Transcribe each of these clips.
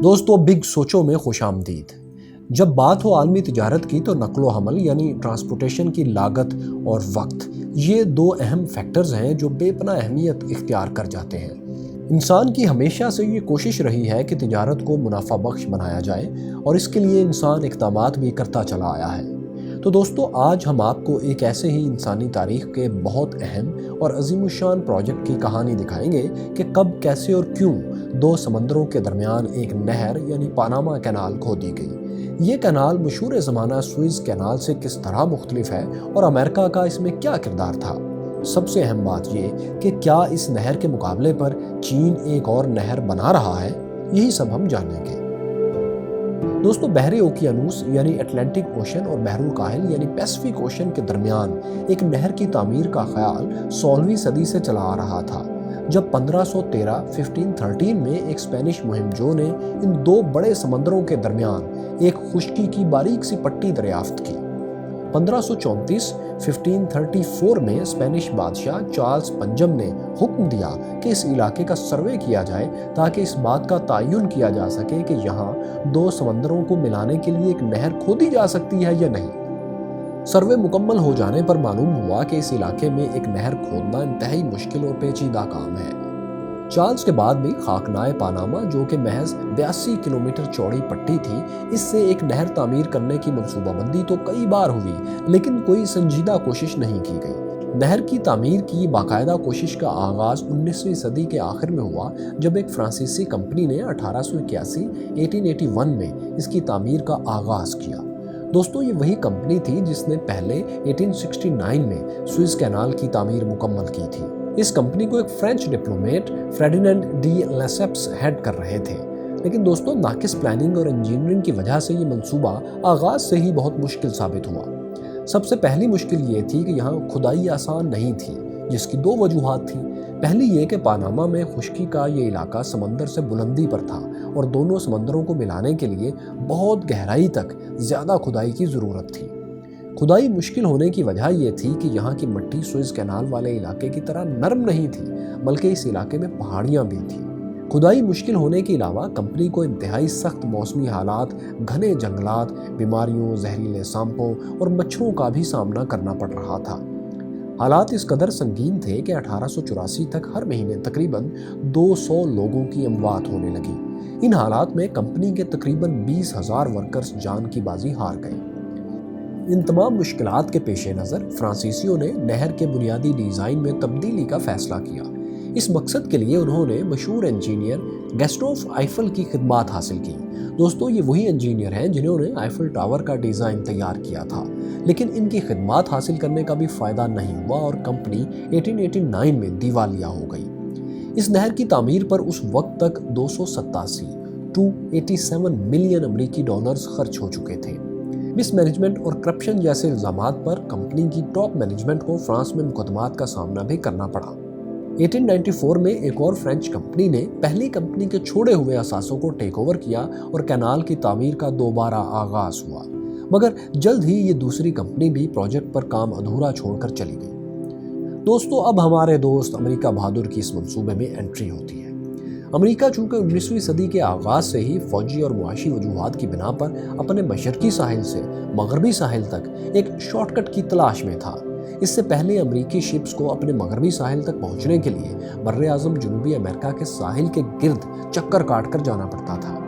دوستو بگ سوچو میں خوش آمدید۔ جب بات ہو عالمی تجارت کی تو نقل و حمل یعنی ٹرانسپورٹیشن کی لاگت اور وقت، یہ دو اہم فیکٹرز ہیں جو بے پناہ اہمیت اختیار کر جاتے ہیں۔ انسان کی ہمیشہ سے یہ کوشش رہی ہے کہ تجارت کو منافع بخش بنایا جائے اور اس کے لیے انسان اقدامات بھی کرتا چلا آیا ہے۔ تو دوستو آج ہم آپ کو ایک ایسے ہی انسانی تاریخ کے بہت اہم اور عظیم الشان پروجیکٹ کی کہانی دکھائیں گے کہ کب، کیسے اور کیوں دو سمندروں کے درمیان ایک نہر یعنی پاناما کینال کھودی گئی۔ یہ کینال مشہور زمانہ سوئز کینال سے کس طرح مختلف ہے اور امریکہ کا اس میں کیا کردار تھا۔ سب سے اہم بات یہ کہ کیا اس نہر کے مقابلے پر چین ایک اور نہر بنا رہا ہے، یہی سب ہم جانیں گے۔ دوستو بحر اوقیانوس یعنی اٹلانٹک اوشن اور بحر الکاہل یعنی پیسفک اوشن کے درمیان ایک نہر کی تعمیر کا خیال 16ویں صدی سے چلا آ رہا تھا، جب 1513 میں ایک اسپینش مہم جو نے ان دو بڑے سمندروں کے درمیان ایک خشکی کی باریک سی پٹی دریافت کی۔ 1534 میں اسپینش بادشاہ چارلس پنجم نے حکم دیا کہ اس علاقے کا سروے کیا جائے تاکہ اس بات کا تعین کیا جا سکے کہ یہاں دو سمندروں کو ملانے کے لیے ایک نہر کھودی جا سکتی ہے یا نہیں۔ سروے مکمل ہو جانے پر معلوم ہوا کہ اس علاقے میں ایک نہر کھودنا انتہائی مشکل اور پیچیدہ کام ہے۔ چارلس کے بعد بھی خاکنائے پاناما جو کہ محض 82 کلومیٹر چوڑی پٹی تھی، اس سے ایک نہر تعمیر کرنے کی منصوبہ بندی تو کئی بار ہوئی لیکن کوئی سنجیدہ کوشش نہیں کی گئی۔ نہر کی تعمیر کی باقاعدہ کوشش کا آغاز 19ویں صدی کے آخر میں ہوا جب ایک فرانسیسی کمپنی نے 1881 میں اس کی تعمیر کا آغاز کیا۔ دوستو یہ وہی کمپنی تھی جس نے پہلے 1869 میں سوئز کینال کی تعمیر مکمل کی تھی۔ اس کمپنی کو ایک French diplomat Ferdinand de Lesseps head کر رہے تھے، لیکن دوستو ناقص پلاننگ اور انجینئرنگ کی وجہ سے یہ منصوبہ آغاز سے ہی بہت مشکل ثابت ہوا۔ سب سے پہلی مشکل یہ تھی کہ یہاں کھدائی آسان نہیں تھی، جس کی دو وجوہات تھیں۔ پہلی یہ کہ پاناما میں خشکی کا یہ علاقہ سمندر سے بلندی پر تھا اور دونوں سمندروں کو ملانے کے لیے بہت گہرائی تک زیادہ کھدائی کی ضرورت تھی۔ کھدائی مشکل ہونے کی وجہ یہ تھی کہ یہاں کی مٹی سوئز کینال والے علاقے کی طرح نرم نہیں تھی، بلکہ اس علاقے میں پہاڑیاں بھی تھیں۔ کھدائی مشکل ہونے کے علاوہ کمپنی کو انتہائی سخت موسمی حالات، گھنے جنگلات، بیماریوں، زہریلے سانپوں اور مچھروں کا بھی سامنا کرنا پڑ رہا تھا۔ حالات اس قدر سنگین تھے کہ 1884 تک ہر مہینے تقریباً 200 لوگوں کی اموات ہونے لگی۔ ان حالات میں کمپنی کے تقریباً 20,000 ورکرز جان کی بازی ہار گئے۔ ان تمام مشکلات کے پیش نظر فرانسیسیوں نے نہر کے بنیادی ڈیزائن میں تبدیلی کا فیصلہ کیا۔ اس مقصد کے لیے انہوں نے مشہور انجینئر گسٹوف آئیفل کی خدمات حاصل کی۔ دوستو یہ وہی انجینئر ہیں جنہوں نے آئیفل ٹاور کا ڈیزائن تیار کیا تھا، لیکن ان کی خدمات حاصل کرنے کا بھی فائدہ نہیں ہوا اور کمپنی 1889 میں دیوالیہ ہو گئی۔ اس نہر کی تعمیر پر اس وقت تک 287 ملین امریکی ڈالرز خرچ ہو چکے تھے۔ مس مینجمنٹ اور کرپشن جیسے الزامات پر کمپنی کی ٹاپ مینجمنٹ کو فرانس میں مقدمات کا سامنا بھی کرنا پڑا۔ 1894 میں ایک اور فرینچ کمپنی نے پہلی کمپنی کے چھوڑے ہوئے اثاثوں کو ٹیک اوور کیا اور کینال کی تعمیر کا دوبارہ آغاز ہوا، مگر جلد ہی یہ دوسری کمپنی بھی پروجیکٹ پر کام ادھورا چھوڑ کر چلی گئی۔ دوستو اب ہمارے دوست امریکہ بہادر کی اس منصوبے میں انٹری ہوتی ہے۔ امریکہ چونکہ 19ویں صدی کے آغاز سے ہی فوجی اور معاشی وجوہات کی بنا پر اپنے مشرقی ساحل سے مغربی ساحل تک ایک شارٹ کٹ کی تلاش میں تھا۔ اس سے پہلے امریکی شپس کو اپنے مغربی ساحل تک پہنچنے کے لیے براعظم جنوبی امریکہ کے ساحل کے گرد چکر کاٹ کر جانا پڑتا تھا۔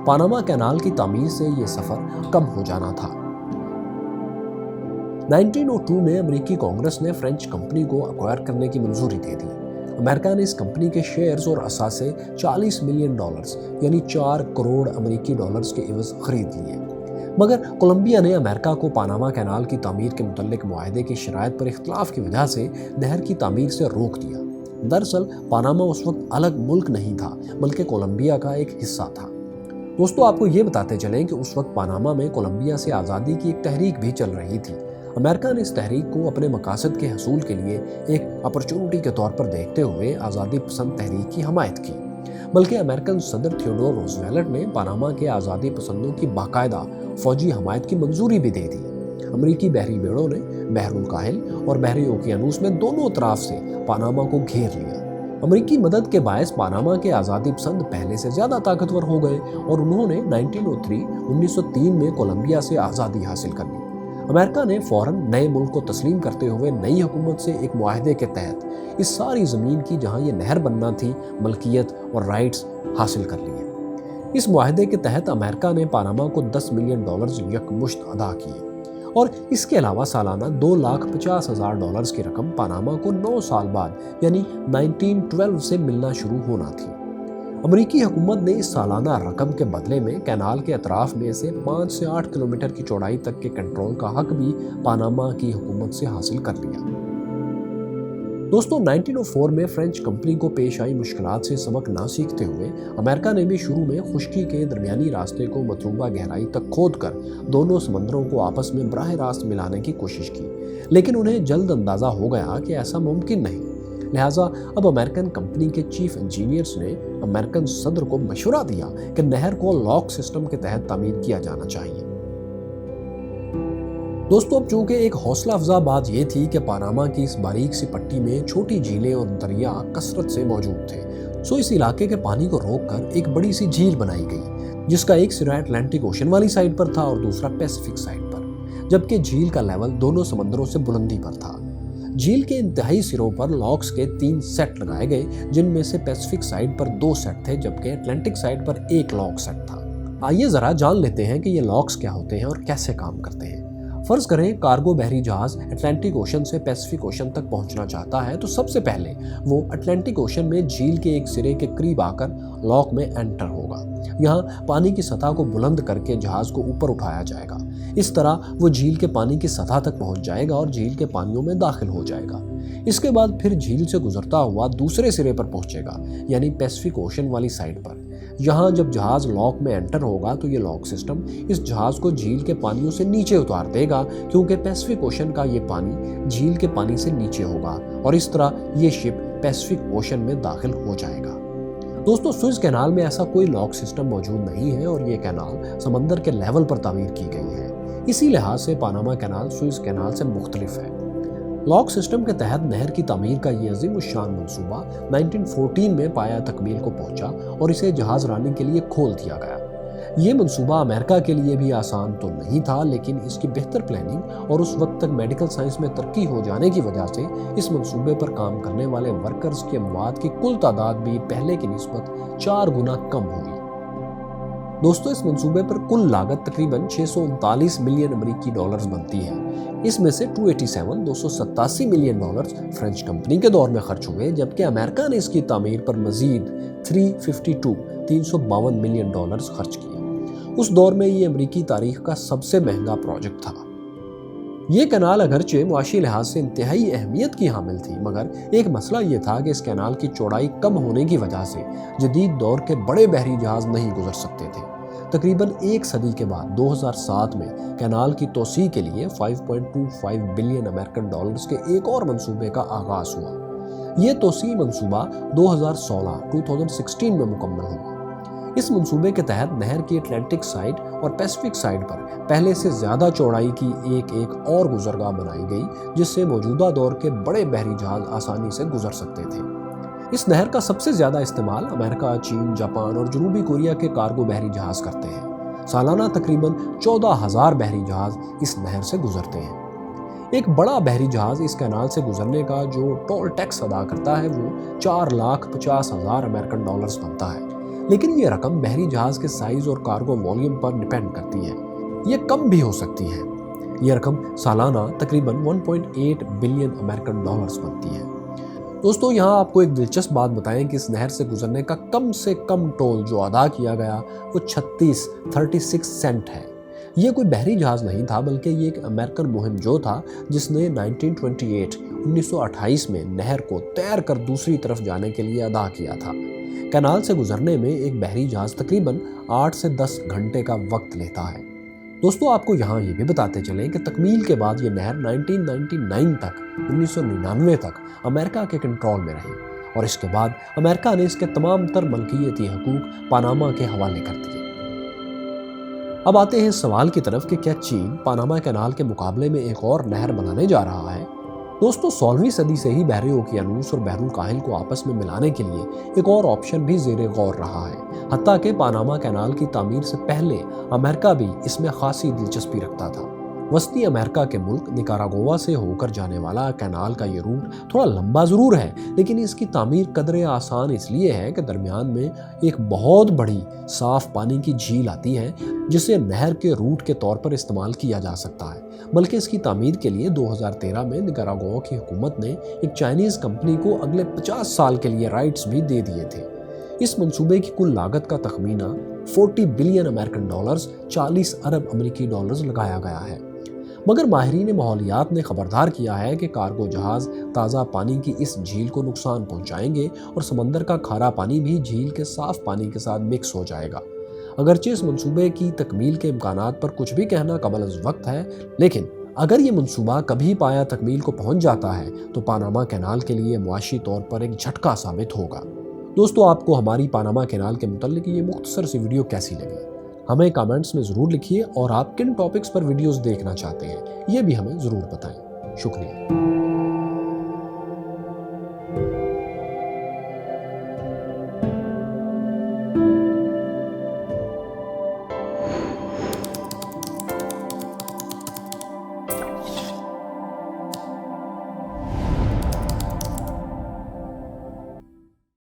پاناما کینال کی تعمیر سے یہ سفر کم ہو جانا تھا۔ 1902 میں امریکی کانگریس نے فرینچ کمپنی کو ایکوائر کرنے کی منظوری دے دی۔ امریکہ نے اس کمپنی کے شیئرز اور اثاثے 40 ملین ڈالرز یعنی 4 کروڑ امریکی ڈالرز کے عوض خرید لیے، مگر کولمبیا نے امریکہ کو پاناما کینال کی تعمیر کے متعلق معاہدے کی شرائط پر اختلاف کی وجہ سے نہر کی تعمیر سے روک دیا۔ دراصل پاناما اس وقت الگ ملک نہیں تھا بلکہ کولمبیا کا ایک حصہ تھا۔ دوستو آپ کو یہ بتاتے چلیں کہ اس وقت پاناما میں کولمبیا سے آزادی کی ایک تحریک بھی چل رہی تھی۔ امریکہ نے اس تحریک کو اپنے مقاصد کے حصول کے لیے ایک اپرچونٹی کے طور پر دیکھتے ہوئے آزادی پسند تحریک کی حمایت کی، بلکہ امریکن صدر تھیوڈور روزویلٹ نے پاناما کے آزادی پسندوں کی باقاعدہ فوجی حمایت کی منظوری بھی دے دی۔ امریکی بحری بیڑوں نے بحر الکاہل اور بحر اوقیانوس میں دونوں طرف سے پاناما کو گھیر لیا۔ अमरीकी मदद के बायस पानामा के आज़ादी पसंद पहले से ज़्यादा ताकतवर हो गए और उन्होंने 1903 में कोलंबिया से आज़ादी हासिल कर ली। अमेरिका ने फौरन नए मुल्क को तस्लीम करते हुए नई हुकूमत से एक मुआहदे के तहत इस सारी ज़मीन की जहां ये नहर बनना थी मलकियत और राइट्स हासिल कर लिए। इस मुआहदे के तहत अमेरिका ने पानामा को $10 मिलियन यकमुश्त अदा किए और इसके अलावा सालाना $2,50,000 की रकम पानामा को 9 साल बाद यानी 1912 से मिलना शुरू होना थी। अमरीकी हुकूमत ने इस सालाना रकम के बदले में कैनाल के अतराफ में से 5 से 8 किलोमीटर की चौड़ाई तक के कंट्रोल का हक भी पानामा की हुकूमत से हासिल कर लिया। दोस्तों 1904 में फ्रेंच कंपनी को पेश आई मुश्किलात से सबक ना सीखते हुए अमेरिका ने भी शुरू में खुश्की के दरमियानी रास्ते को मतलूबा गहराई तक खोदकर दोनों समंदरों को आपस में बराह रास्त मिलाने की कोशिश की, लेकिन उन्हें जल्द अंदाजा हो गया कि ऐसा मुमकिन नहीं। लिहाजा अब अमेरिकन कंपनी के चीफ इंजीनियर्स ने अमेरिकन सदर को मशवरा दिया कि नहर को लॉक सिस्टम के तहत तामीर किया जाना चाहिए। दोस्तों अब चूंकि एक हौसला अफजा बात यह थी कि पानामा की इस बारीक सी पट्टी में छोटी झीलें और दरिया कसरत से मौजूद थे, सो इस इलाके के पानी को रोककर एक बड़ी सी झील बनाई गई जिसका एक सिरा अटलांटिक ओशन वाली साइड पर था और दूसरा पैसिफिक साइड पर, जबकि झील का लेवल दोनों समंदरों से बुलंदी पर था। झील के इंतहाई सिरों पर लॉक्स के 3 सेट लगाए गए, जिनमें से पैसिफिक साइड पर 2 सेट थे जबकि अटलांटिक साइड पर 1 लॉक सेट था। आइए जरा जान लेते हैं कि ये लॉक्स क्या होते हैं और कैसे काम करते हैं। फर्ज करें कार्गो बहरी जहाज अटलांटिक ओशन से पैसिफिक ओशन तक पहुंचना चाहता है, तो सबसे पहले वो अटलांटिक ओशन में झील के एक सिरे के करीब आकर लॉक में एंटर होगा। यहाँ पानी की सतह को बुलंद करके जहाज को ऊपर उठाया जाएगा। इस तरह वो झील के पानी की सतह तक पहुंच जाएगा और झील के पानियों में दाखिल हो जाएगा। इसके बाद फिर झील से गुजरता हुआ दूसरे सिरे पर पहुंचेगा, यानी पैसिफिक ओशन वाली साइड पर। यहाँ जब जहाज लॉक में एंटर होगा तो ये लॉक सिस्टम इस जहाज को झील के पानियों से नीचे उतार देगा, क्योंकि पैसिफिक ओशन का ये पानी झील के पानी से नीचे होगा और इस तरह ये शिप पैसिफिक ओशन में दाखिल हो जाएगा। दोस्तों सुएज कैनाल में ऐसा कोई लॉक सिस्टम मौजूद नहीं है और ये कैनाल समंदर के लेवल पर तामीर की गई है। इसी लिहाज से पानामा कैनाल सुएज कैनाल से मुख्तलिफ है। लॉक सिस्टम के तहत नहर की तामीर का ये अजीम शान मंसूबा 1914 में पाया तकमील को पहुंचा और इसे जहाज रानी के लिए खोल दिया गया। ये मंसूबा अमेरिका के लिए भी आसान तो नहीं था, लेकिन इसकी बेहतर प्लानिंग और उस वक्त तक मेडिकल साइंस में तरक्की हो जाने की वजह से इस मंसूबे पर काम करने वाले वर्कर्स की अमवात की कुल तादाद भी पहले की निस्बत 4 गुना कम हुई। दोस्तों इस मंसूबे पर कुल लागत तकरीबन 639 मिलियन अमेरिकी डॉलर्स बनती है। इसमें से 287 मिलियन डॉलर्स फ्रेंच कंपनी के दौर में खर्च हुए, जबकि अमेरिका ने इसकी तामीर पर मजीद 352 मिलियन डॉलर्स खर्च किए। उस दौर में ये अमेरिकी तारीख का सबसे महंगा प्रोजेक्ट था। ये कैनाल अगरचे मुआशी लिहाज से इंतहाई अहमियत की हामिल थी, मगर एक मसला ये था कि इस कैनाल की चौड़ाई कम होने की वजह से जदीद दौर के बड़े बहरी जहाज नहीं गुजर सकते थे। तकरीबन 1 सदी के बाद 2007 में कैनाल की तोसी के लिए 5.25 बिलियन अमेरिकन डॉलर्स के एक और मंसूबे का आगाज हुआ। ये तोसी मंसूबा 2016 में मुकम्मल हुआ। इस मंसूबे के तहत नहर की अटलांटिक साइड और पैसिफिक साइड पर पहले से ज़्यादा चौड़ाई की एक और गुजरगाह बनाई गई, जिससे मौजूदा दौर के बड़े बहरी जहाज आसानी से गुजर सकते थे। इस नहर का सबसे ज़्यादा इस्तेमाल अमेरिका, चीन, जापान और जनूबी कोरिया के कार्गो बहरी जहाज करते हैं। सालाना तकरीबन 14,000 बहरी जहाज इस नहर से गुजरते हैं। एक बड़ा बहरी जहाज इस कैनाल से गुजरने का जो टोल टैक्स अदा करता है वो 4,50,000 अमेरिकन डॉलर्स बनता है, लेकिन ये रकम बहरी जहाज के साइज और कार्गो वॉल्यूम पर डिपेंड करती है। ये कम भी हो सकती है। ये रकम सालाना तकरीबन 1.8 बिलियन अमेरिकन डॉलर्स बनती है। दोस्तों यहाँ आपको एक दिलचस्प बात बताएं कि इस नहर से गुजरने का कम से कम टोल जो अदा किया गया वो 36 सेंट है। ये कोई बहरी जहाज नहीं था, बल्कि ये एक अमेरिकन मुहिम जो था जिसने 1928 में नहर को तैर कर दूसरी तरफ जाने के लिए अदा किया था। कैनाल से गुजरने में एक बहरी जहाज तकरीबन 8 से 10 घंटे का वक्त लेता है। दोस्तों आपको यहाँ ये भी बताते चलें कि तकमील के बाद ये नहर 1999 तक अमेरिका के कंट्रोल में रही और इसके बाद अमेरिका ने इसके तमाम तर मलकियती हकूक पानामा के हवाले कर दिए। अब आते हैं इस सवाल की तरफ कि क्या चीन पानामा कैनाल के मुकाबले में एक और नहर बनाने जा रहा है? दोस्तों 16वीं सदी से ही बहरे ओकियानूस और बहरुल काहिल को आपस में मिलाने के लिए एक और ऑप्शन भी ज़ेरे गौर रहा है। हत्ता कि पानामा कैनाल की तामीर से पहले अमेरिका भी इसमें खासी दिलचस्पी रखता था। वस्ती अमेरिका के मुल्क निकारागुआ से होकर जाने वाला कैनाल का ये रूट थोड़ा लंबा ज़रूर है, लेकिन इसकी तामीर कदरे आसान इसलिए है कि दरमियान में एक बहुत बड़ी साफ़ पानी की झील आती है जिसे नहर के रूट के तौर पर इस्तेमाल किया जा सकता है। बल्कि इसकी तामीर के लिए 2013 में निकारागुआ की हुकूमत ने एक चाइनीज़ कंपनी को अगले 50 साल के लिए राइट्स भी दे दिए थे। इस मंसूबे की कुल लागत का तखमीना 40 बिलियन अमेरिकन डॉलर्स 40 अरब अमेरिकी डॉलर्स लगाया गया है। मगर माहिरीन माहौलियात ने खबरदार किया है कि कार्गो जहाज़ ताज़ा पानी की इस झील को नुकसान पहुंचाएंगे और समंदर का खारा पानी भी झील के साफ पानी के साथ मिक्स हो जाएगा। अगरचे इस मंसूबे की तकमील के इम्कानात पर कुछ भी कहना कबल अज़ वक्त है, लेकिन अगर ये मंसूबा कभी पाया तकमील को पहुंच जाता है तो पानामा कैनाल के लिए मुआशी तौर पर एक झटका साबित होगा। दोस्तों, आपको हमारी पानामा कैनाल के मुतल्लिक ये मुख्तसर सी वीडियो कैसी लगी? हमें कमेंट्स में ज़रूर लिखिए और आप किन टॉपिक्स पर वीडियोस देखना चाहते हैं ये भी हमें ज़रूर बताएं। शुक्रिया।